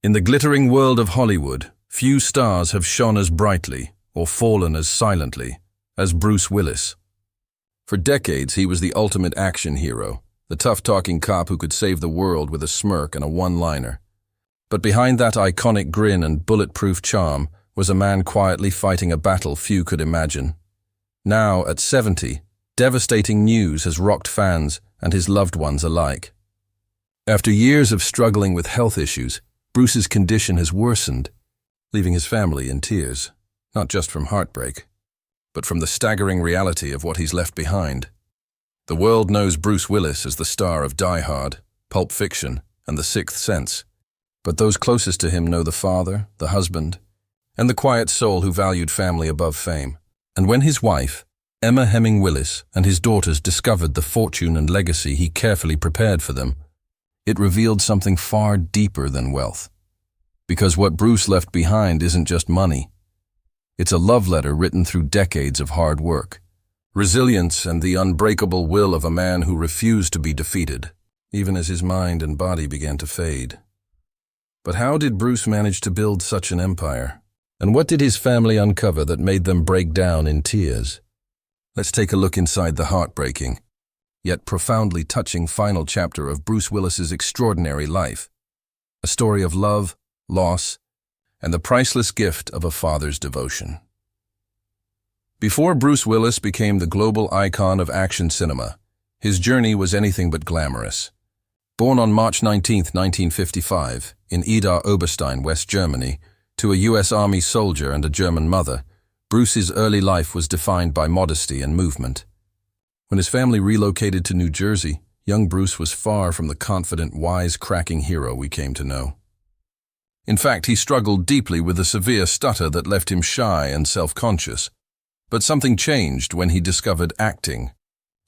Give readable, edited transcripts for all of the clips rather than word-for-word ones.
In the glittering world of Hollywood, few stars have shone as brightly or fallen as silently as Bruce Willis. For decades, he was the ultimate action hero, the tough-talking cop who could save the world with a smirk and a one-liner. But behind that iconic grin and bulletproof charm was a man quietly fighting a battle few could imagine. Now, at 70, devastating news has rocked fans and his loved ones alike. After years of struggling with health issues, Bruce's condition has worsened, leaving his family in tears, not just from heartbreak, but from the staggering reality of what he's left behind. The world knows Bruce Willis as the star of Die Hard, Pulp Fiction, and The Sixth Sense, but those closest to him know the father, the husband, and the quiet soul who valued family above fame. And when his wife, Emma Hemming Willis, and his daughters discovered the fortune and legacy he carefully prepared for them, it revealed something far deeper than wealth. Because what Bruce left behind isn't just money. It's a love letter written through decades of hard work, resilience, and the unbreakable will of a man who refused to be defeated, even as his mind and body began to fade. But how did Bruce manage to build such an empire? And what did his family uncover that made them break down in tears? Let's take a look inside the heartbreaking, yet profoundly touching final chapter of Bruce Willis's extraordinary life. A story of love, loss, and the priceless gift of a father's devotion. Before Bruce Willis became the global icon of action cinema, his journey was anything but glamorous. Born on March 19, 1955, in Idar Oberstein, West Germany, to a U.S. Army soldier and a German mother, Bruce's early life was defined by modesty and movement. When his family relocated to New Jersey, young Bruce was far from the confident, wise-cracking hero we came to know. In fact, he struggled deeply with a severe stutter that left him shy and self-conscious. But something changed when he discovered acting.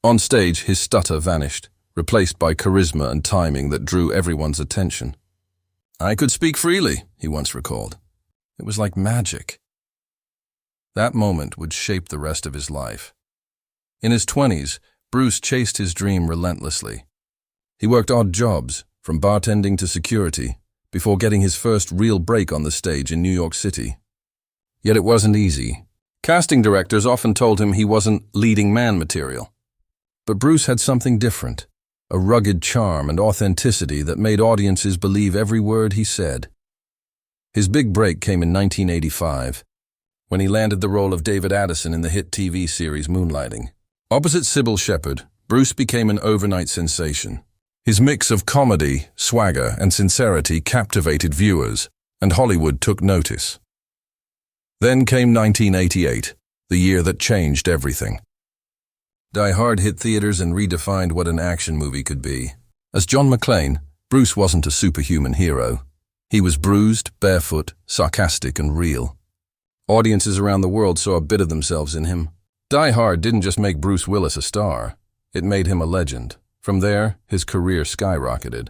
On stage, his stutter vanished, replaced by charisma and timing that drew everyone's attention. "I could speak freely," he once recalled. "It was like magic." That moment would shape the rest of his life. In his 20s, Bruce chased his dream relentlessly. He worked odd jobs, from bartending to security, before getting his first real break on the stage in New York City. Yet it wasn't easy. Casting directors often told him he wasn't leading man material. But Bruce had something different, a rugged charm and authenticity that made audiences believe every word he said. His big break came in 1985, when he landed the role of David Addison in the hit TV series Moonlighting. Opposite Sybil Shepherd, Bruce became an overnight sensation. His mix of comedy, swagger, and sincerity captivated viewers, and Hollywood took notice. Then came 1988, the year that changed everything. Die Hard hit theaters and redefined what an action movie could be. As John McClane, Bruce wasn't a superhuman hero. He was bruised, barefoot, sarcastic, and real. Audiences around the world saw a bit of themselves in him. Die Hard didn't just make Bruce Willis a star, it made him a legend. From there, his career skyrocketed.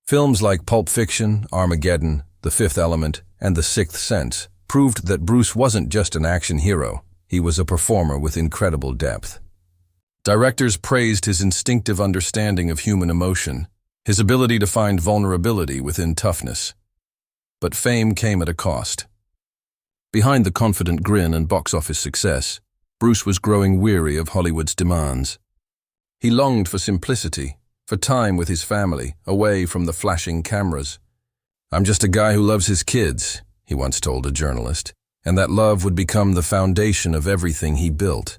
Films like Pulp Fiction, Armageddon, The Fifth Element, and The Sixth Sense proved that Bruce wasn't just an action hero, he was a performer with incredible depth. Directors praised his instinctive understanding of human emotion, his ability to find vulnerability within toughness. But fame came at a cost. Behind the confident grin and box office success, Bruce was growing weary of Hollywood's demands. He longed for simplicity, for time with his family, away from the flashing cameras. "I'm just a guy who loves his kids," he once told a journalist, and that love would become the foundation of everything he built.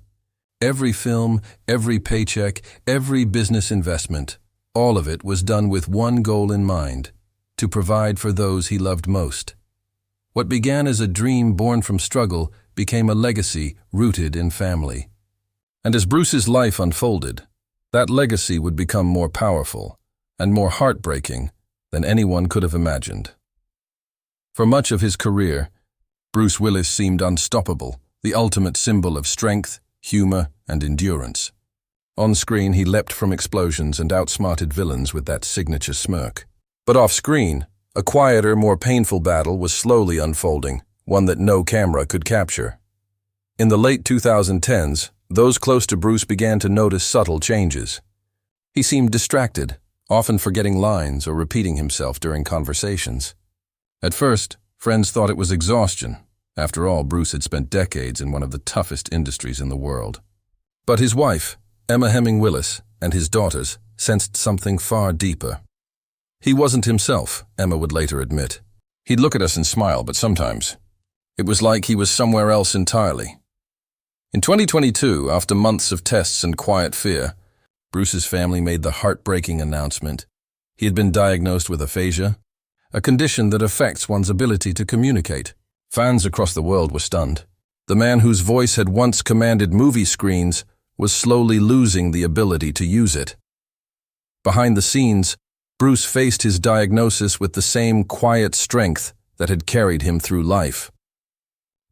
Every film, every paycheck, every business investment, all of it was done with one goal in mind: to provide for those he loved most. What began as a dream born from struggle became a legacy rooted in family. And as Bruce's life unfolded, that legacy would become more powerful and more heartbreaking than anyone could have imagined. For much of his career, Bruce Willis seemed unstoppable, the ultimate symbol of strength, humor, and endurance. On screen, he leapt from explosions and outsmarted villains with that signature smirk. But off-screen, a quieter, more painful battle was slowly unfolding, one that no camera could capture. In the late 2010s, those close to Bruce began to notice subtle changes. He seemed distracted, often forgetting lines or repeating himself during conversations. At first, friends thought it was exhaustion. After all, Bruce had spent decades in one of the toughest industries in the world. But his wife, Emma Willis, and his daughters sensed something far deeper. He wasn't himself, Emma would later admit. He'd look at us and smile, but sometimes it was like he was somewhere else entirely. In 2022, after months of tests and quiet fear, Bruce's family made the heartbreaking announcement. He had been diagnosed with aphasia, a condition that affects one's ability to communicate. Fans across the world were stunned. The man whose voice had once commanded movie screens was slowly losing the ability to use it. Behind the scenes, Bruce faced his diagnosis with the same quiet strength that had carried him through life.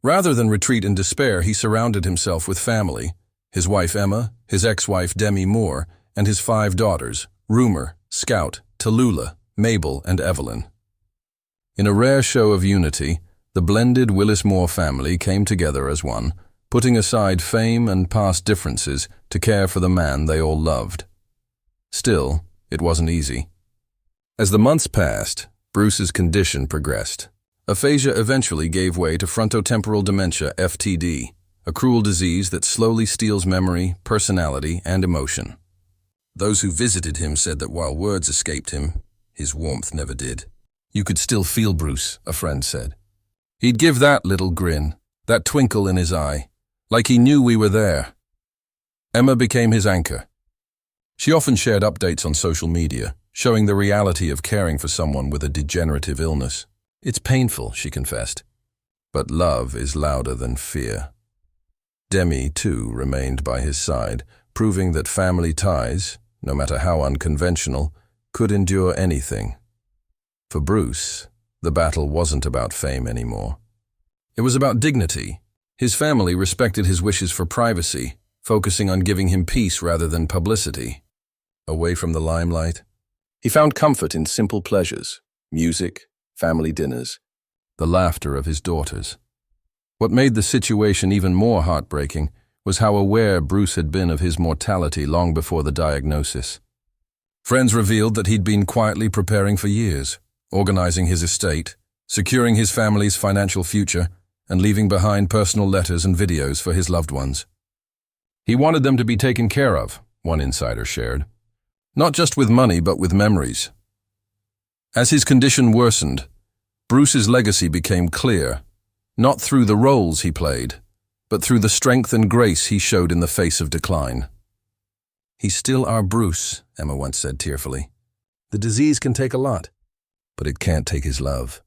Rather than retreat in despair, he surrounded himself with family, his wife Emma, his ex-wife Demi Moore, and his 5 daughters, Rumer, Scout, Tallulah, Mabel, and Evelyn. In a rare show of unity, the blended Willis Moore family came together as one, putting aside fame and past differences to care for the man they all loved. Still, it wasn't easy. As the months passed, Bruce's condition progressed. Aphasia eventually gave way to frontotemporal dementia, FTD, a cruel disease that slowly steals memory, personality, and emotion. Those who visited him said that while words escaped him, his warmth never did. "You could still feel Bruce," a friend said. "He'd give that little grin, that twinkle in his eye, like he knew we were there." Emma became his anchor. She often shared updates on social media, showing the reality of caring for someone with a degenerative illness. "It's painful," she confessed, "but love is louder than fear." Demi, too, remained by his side, proving that family ties, no matter how unconventional, could endure anything. For Bruce, the battle wasn't about fame anymore. It was about dignity. His family respected his wishes for privacy, focusing on giving him peace rather than publicity. Away from the limelight, he found comfort in simple pleasures, music, family dinners, the laughter of his daughters. What made the situation even more heartbreaking was how aware Bruce had been of his mortality long before the diagnosis. Friends revealed that he'd been quietly preparing for years, organizing his estate, securing his family's financial future, and leaving behind personal letters and videos for his loved ones. He wanted them to be taken care of, one insider shared. Not just with money, but with memories. As his condition worsened, Bruce's legacy became clear, not through the roles he played, but through the strength and grace he showed in the face of decline. "He's still our Bruce," Emma once said tearfully. "The disease can take a lot, but it can't take his love."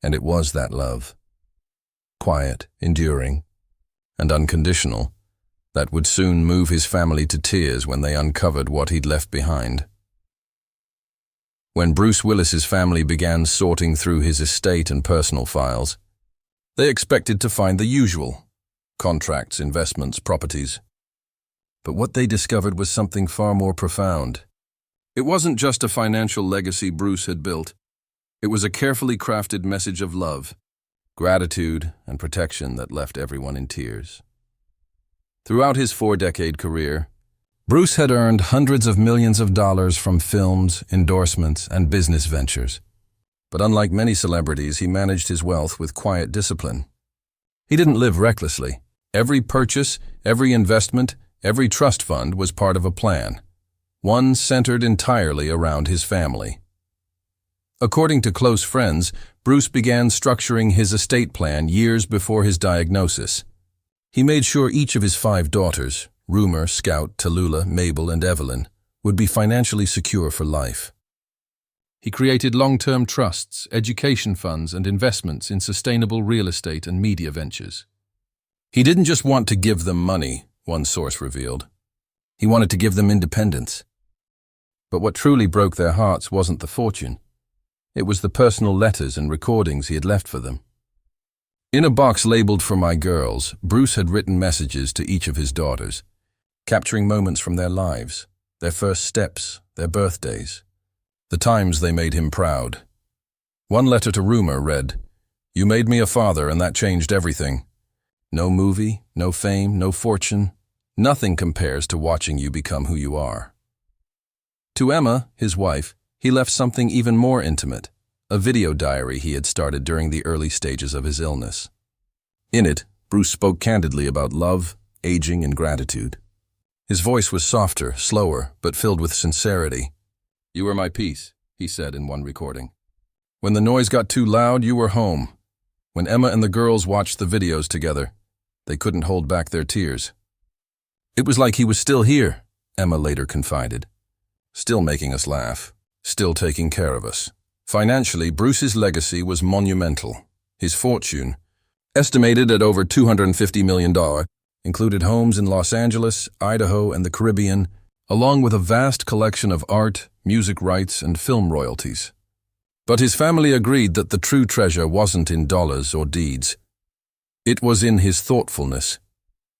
And it was that love, quiet, enduring, and unconditional, that would soon move his family to tears when they uncovered what he'd left behind. When Bruce Willis's family began sorting through his estate and personal files, they expected to find the usual: contracts, investments, properties. But what they discovered was something far more profound. It wasn't just a financial legacy Bruce had built. It was a carefully crafted message of love, gratitude, and protection that left everyone in tears. Throughout his 4-decade career, Bruce had earned hundreds of millions of dollars from films, endorsements, and business ventures. But unlike many celebrities, he managed his wealth with quiet discipline. He didn't live recklessly. Every purchase, every investment, every trust fund was part of a plan, one centered entirely around his family. According to close friends, Bruce began structuring his estate plan years before his diagnosis. He made sure each of his 5 daughters, Rumer, Scout, Tallulah, Mabel, and Evelyn, would be financially secure for life. He created long-term trusts, education funds, and investments in sustainable real estate and media ventures. He didn't just want to give them money, one source revealed. He wanted to give them independence. But what truly broke their hearts wasn't the fortune. It was the personal letters and recordings he had left for them. In a box labeled "For My Girls," Bruce had written messages to each of his daughters, capturing moments from their lives, their first steps, their birthdays, the times they made him proud. One letter to Rumer read, "You made me a father and that changed everything. No movie, no fame, no fortune. Nothing compares to watching you become who you are." To Emma, his wife, he left something even more intimate, a video diary he had started during the early stages of his illness. In it, Bruce spoke candidly about love, aging, and gratitude. His voice was softer, slower, but filled with sincerity. "You were my peace," he said in one recording. "When the noise got too loud, you were home. When Emma and the girls watched the videos together, they couldn't hold back their tears. It was like he was still here," Emma later confided. "Still making us laugh, still taking care of us." Financially, Bruce's legacy was monumental. His fortune, estimated at over $250 million, included homes in Los Angeles, Idaho, and the Caribbean, along with a vast collection of art, music rights, and film royalties. But his family agreed that the true treasure wasn't in dollars or deeds. It was in his thoughtfulness.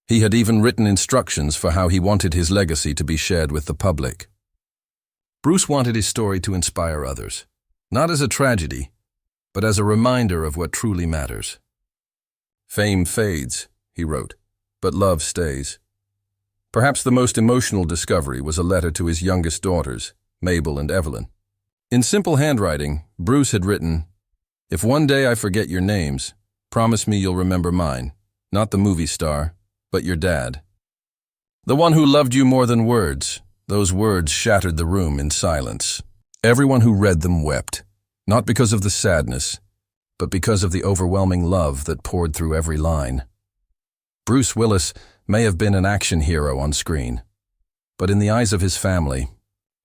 He had even written instructions for how he wanted his legacy to be shared with the public. Bruce wanted his story to inspire others, not as a tragedy, but as a reminder of what truly matters. "Fame fades," he wrote, "but love stays." Perhaps the most emotional discovery was a letter to his youngest daughters, Mabel and Evelyn. In simple handwriting, Bruce had written, "If one day I forget your names, promise me you'll remember mine, not the movie star, but your dad. The one who loved you more than words." Those words shattered the room in silence. Everyone who read them wept, not because of the sadness, but because of the overwhelming love that poured through every line. Bruce Willis may have been an action hero on screen, but in the eyes of his family,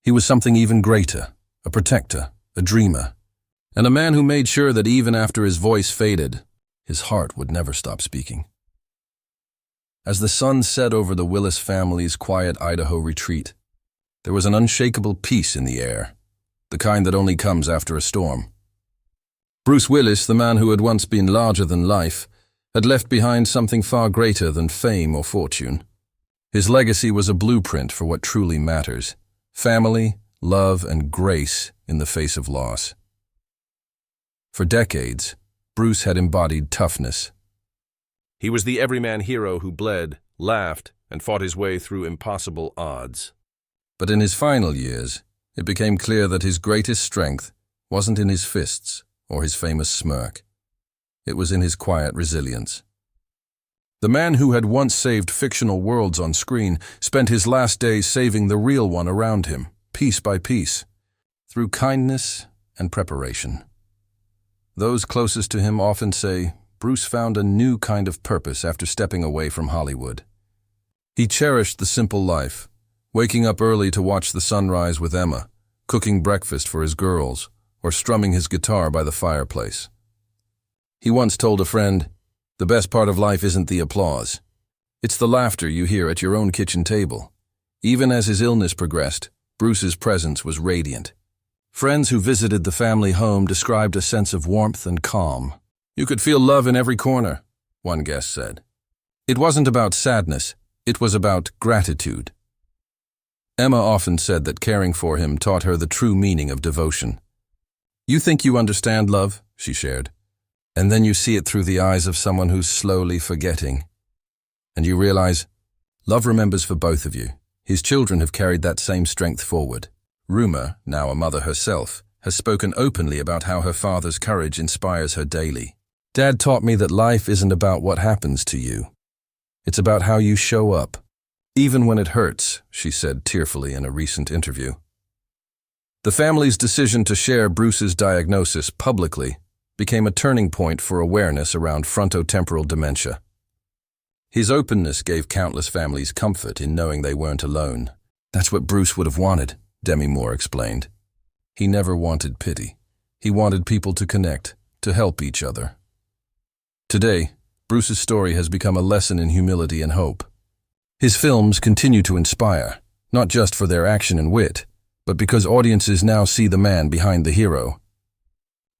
he was something even greater, a protector, a dreamer, and a man who made sure that even after his voice faded, his heart would never stop speaking. As the sun set over the Willis family's quiet Idaho retreat, there was an unshakable peace in the air, the kind that only comes after a storm. Bruce Willis, the man who had once been larger than life, had left behind something far greater than fame or fortune. His legacy was a blueprint for what truly matters: family, love, and grace in the face of loss. For decades, Bruce had embodied toughness. He was the everyman hero who bled, laughed, and fought his way through impossible odds. But in his final years, it became clear that his greatest strength wasn't in his fists or his famous smirk. It was in his quiet resilience. The man who had once saved fictional worlds on screen spent his last days saving the real one around him, piece by piece, through kindness and preparation. Those closest to him often say Bruce found a new kind of purpose after stepping away from Hollywood. He cherished the simple life, waking up early to watch the sunrise with Emma, cooking breakfast for his girls, or strumming his guitar by the fireplace. He once told a friend, "The best part of life isn't the applause. It's the laughter you hear at your own kitchen table." Even as his illness progressed, Bruce's presence was radiant. Friends who visited the family home described a sense of warmth and calm. "You could feel love in every corner," one guest said. It wasn't about sadness, it was about gratitude. Emma often said that caring for him taught her the true meaning of devotion. "You think you understand love," she shared, "and then you see it through the eyes of someone who's slowly forgetting. And you realize, love remembers for both of you." His children have carried that same strength forward. Ruma, now a mother herself, has spoken openly about how her father's courage inspires her daily. "Dad taught me that life isn't about what happens to you. It's about how you show up, even when it hurts," she said tearfully in a recent interview. The family's decision to share Bruce's diagnosis publicly became a turning point for awareness around frontotemporal dementia. His openness gave countless families comfort in knowing they weren't alone. "That's what Bruce would have wanted," Demi Moore explained. "He never wanted pity. He wanted people to connect, to help each other." Today, Bruce's story has become a lesson in humility and hope. His films continue to inspire, not just for their action and wit, but because audiences now see the man behind the hero.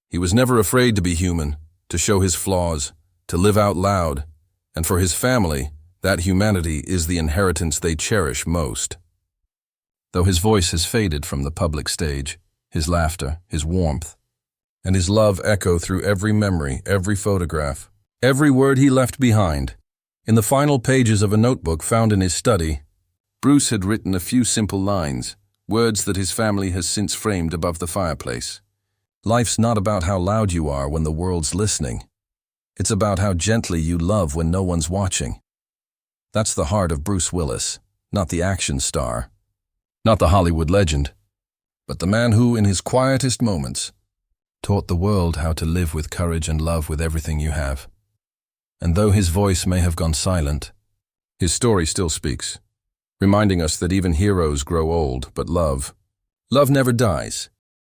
He was never afraid to be human, to show his flaws, to live out loud, and for his family, that humanity is the inheritance they cherish most. Though his voice has faded from the public stage, his laughter, his warmth, and his love echo through every memory, every photograph, every word he left behind. In the final pages of a notebook found in his study, Bruce had written a few simple lines, words that his family has since framed above the fireplace. Life's not about how loud you are when the world's listening. It's about how gently you love when no one's watching. That's the heart of Bruce Willis, not the action star, not the Hollywood legend, but the man who, in his quietest moments, taught the world how to live with courage and love with everything you have. And though his voice may have gone silent, his story still speaks, reminding us that even heroes grow old, but love never dies.